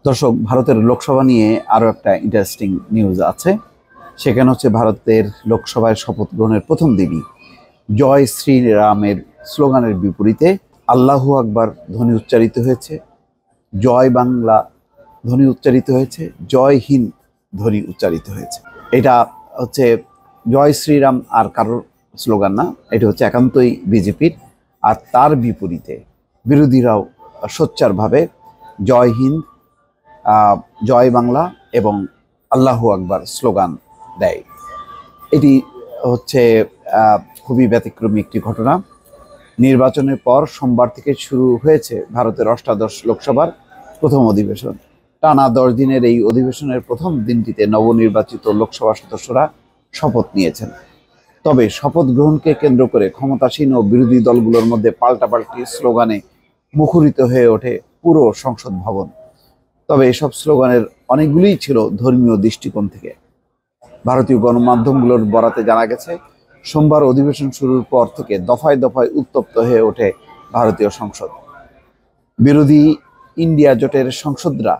দর্শক, ভারতের লোকসভা নিয়ে আরো একটা ইন্টারেস্টিং নিউজ আছে। সেখানে হচ্ছে ভারতের লোকসভায় শপথ গ্রহণের প্রথম দিনই জয় শ্রীরামের স্লোগানের বিপরীতে আল্লাহু আকবার ধ্বনি উচ্চারিত হয়েছে, জয় বাংলা ধ্বনি উচ্চারিত হয়েছে, জয় হিন্দ ধ্বনি উচ্চারিত হয়েছে। এটা হচ্ছে জয় শ্রীরাম আর কারোর স্লোগান না, এটা হচ্ছে একান্তই বিজেপির। আর তার বিপরীতে বিরোধীরাও সোচ্চারভাবে জয় হিন্দ, জয় বাংলা এবং আল্লাহু আকবার স্লোগান দেয়। এটি হচ্ছে খুবই ব্যতিক্রমী একটি ঘটনা। নির্বাচনের পর সোমবার থেকে শুরু হয়েছে ভারতের অষ্টাদশ লোকসভার প্রথম অধিবেশন। টানা 10 দিনের এই অধিবেশনের প্রথম দিনটিতে নবনির্বাচিত লোকসভা সদস্যরা শপথ নিয়েছেন। তবে শপথ গ্রহণকে কেন্দ্র করে ক্ষমতাসীন ও বিরোধী দলগুলোর মধ্যে পাল্টাপাল্টি স্লোগানে মুখরিত হয়ে ওঠে পুরো সংসদ ভবন। তবে এসব স্লোগানের অনেকগুলিই ছিল ধর্মীয় দৃষ্টিকোণ থেকে। ভারতীয় গণমাধ্যমগুলোর বরাতে জানা গেছে, সোমবার অধিবেশন শুরুর পর থেকে দফায় দফায় উত্তপ্ত হয়ে ওঠে ভারতীয় সংসদ। বিরোধী ইন্ডিয়া জোটের সংসদরা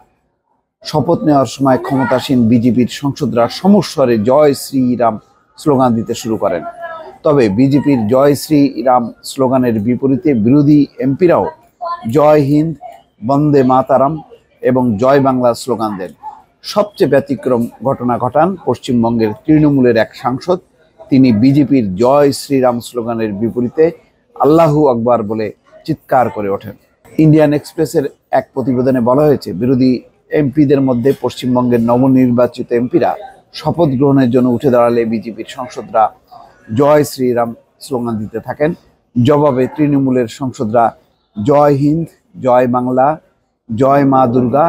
শপথ নেওয়ার সময় ক্ষমতাসীন বিজেপির সংসদরা সমস্বরে জয় শ্রীরাম স্লোগান দিতে শুরু করেন। তবে বিজেপির জয় শ্রীরাম স্লোগানের বিপরীতে বিরোধী এমপিরাও জয় হিন্দ, বন্দে মাতারাম এবং জয় বাংলা স্লোগান দেন। সবচেয়ে ব্যতিক্রম ঘটনা ঘটান পশ্চিমবঙ্গের তৃণমূলের এক সাংসদ। তিনি বিজেপির জয় শ্রীরাম স্লোগানের বিপরীতে আল্লাহু আকবার বলে চিৎকার করে ওঠেন। ইন্ডিয়ান এক্সপ্রেসের এক প্রতিবেদনে বলা হয়েছে, বিরোধী এমপিদের মধ্যে পশ্চিমবঙ্গের নবনির্বাচিত এমপিরা শপথ গ্রহণের জন্য উঠে দাঁড়ালে বিজেপির সংসদরা জয় শ্রীরাম স্লোগান দিতে থাকেন। জবাবে তৃণমূলের সংসদরা জয় হিন্দ, জয় বাংলা, জয় মা দুর্গা,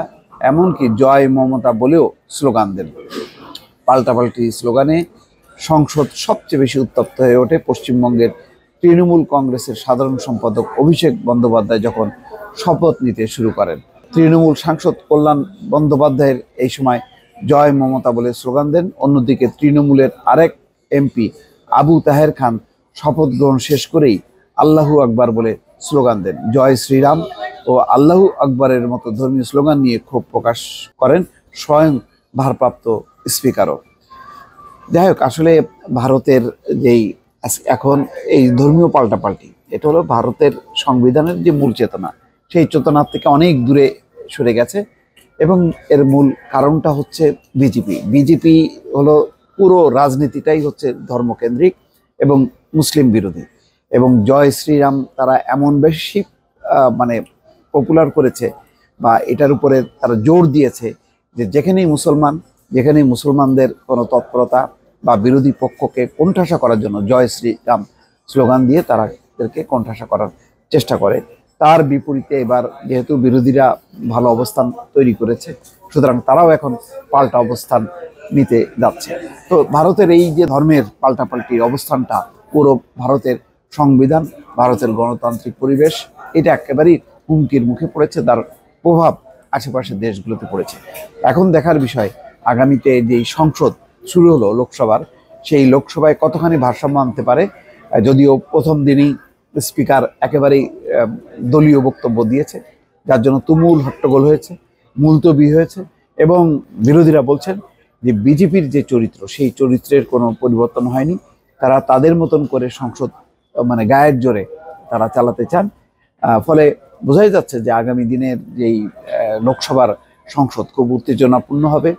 এমনকি জয় মমতা বলেও স্লোগান দেন। পাল্টাপাল্টি স্লোগানে সংসদ সবচেয়ে বেশি উত্তপ্ত হয়ে ওঠে পশ্চিমবঙ্গের তৃণমূল কংগ্রেসের সাধারণ সম্পাদক অভিষেক বন্দ্যোপাধ্যায় যখন শপথ নিতে শুরু করেন। তৃণমূল সাংসদ কল্যাণ বন্দ্যোপাধ্যায়ের এই সময় জয় মমতা বলে স্লোগান দেন। অন্যদিকে তৃণমূলের আরেক এমপি আবু তাহের খান শপথ গ্রহণ শেষ করেই আল্লাহু আকবার বলে স্লোগান দেন। জয় শ্রীরাম ও আল্লাহু আকবরের মতো ধর্মীয় স্লোগান নিয়ে ক্ষোভ প্রকাশ করেন স্বয়ং ভারপ্রাপ্ত স্পিকারও। যাই হোক, আসলে ভারতের যেই এখন এই ধর্মীয় পাল্টাপাল্টি, এটা হলো ভারতের সংবিধানের যে মূল চেতনা, সেই চেতনার থেকে অনেক দূরে সরে গেছে। এবং এর মূল কারণটা হচ্ছে বিজেপি হলো পুরো রাজনীতিটাই হচ্ছে ধর্মকেন্দ্রিক এবং মুসলিম বিরোধী। এবং জয় শ্রীরাম তারা এমন বেশি পপুলার করেছে বা এটার উপরে তারা জোর দিয়েছে যে যেখানেই মুসলমানদের কোনো তৎপরতা বা বিরোধী পক্ষকে কোণঠাসা করার জন্য জয় শ্রীরাম স্লোগান দিয়ে তাদেরকে কোণঠাসা করার চেষ্টা করে। তার বিপরীতে এবার যেহেতু বিরোধীরা ভালো অবস্থান তৈরি করেছে, সুতরাং তারাও এখন পাল্টা অবস্থান নিতে যাচ্ছে। তো ভারতের এই যে ধর্মের পাল্টাপাল্টির অবস্থানটা, পুরো ভারতের সংবিধান, ভারতের গণতান্ত্রিক পরিবেশ, এটা একেবারেই হুমকির মুখে পড়েছে। তার প্রভাব আশেপাশের দেশগুলোতে পড়েছে। এখন দেখার বিষয়, আগামীতে যেই সংসদ শুরু হলো লোকসভার, সেই লোকসভায় কতখানি ভারসাম্য আনতে পারে। যদিও প্রথম দিনই স্পিকার একেবারেই দলীয় বক্তব্য দিয়েছে, যার জন্য তুমুল হট্টগোল হয়েছে, মুলতবি হয়েছে। এবং বিরোধীরা বলছেন যে বিজেপির যে চরিত্র, সেই চরিত্রের কোনো পরিবর্তন হয়নি। তারা তাদের মতন করে সংসদ গায়ের জোরে তারা চালাতে চান। ফলে বোঝাই যাচ্ছে যে আগামী দিনের যেই লোকসভার সংসদ খুব উত্তেজনাপূর্ণ হবে।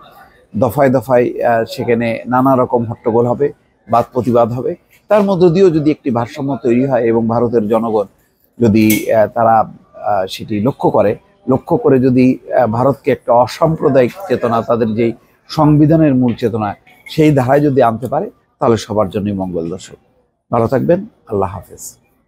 দফায় দফায় সেখানে নানা রকম হট্টগোল হবে, বাদ প্রতিবাদ হবে। তার মধ্য দিয়েও যদি একটি ভারসাম্য তৈরি হয় এবং ভারতের জনগণ যদি তারা সেটি লক্ষ্য করে যদি ভারতকে একটা অসাম্প্রদায়িক চেতনা, তাদের যেই সংবিধানের মূল চেতনা, সেই ধারায় যদি আনতে পারে, তাহলে সবার জন্যই মঙ্গল। দর্শক, ভালো থাকবেন। আল্লাহ হাফেজ।